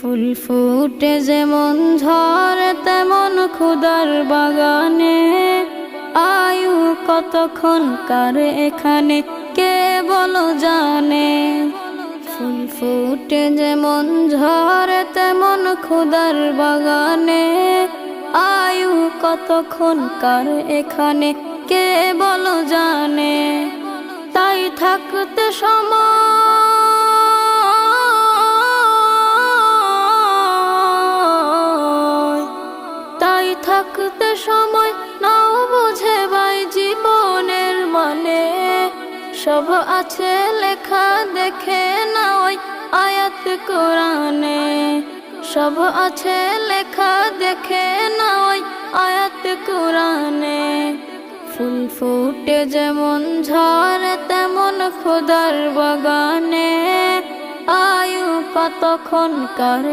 ফুল ফুটে যেমন ঝরে তেমন খোদার বাগানে, আয়ু কতক্ষণ কার এখানে কে বলো জানে। ফুল ফুটে যেমন ঝরে তেমন খোদার বাগানে, আয়ু কতক্ষণ কার এখানে কে বলো জানে। তাই থাকতে থাকতে সময় নাও বুঝে ভাই জীবনের মানে। সব আছে লেখা দেখে না ওই আয়াত কোরআনে, সব আছে লেখা দেখে না ওই আয়াত কোরআনে। ফুল ফুটে যেমন ঝরে তেমন খোদার বাগানে, আয়ু কতক্ষণ কার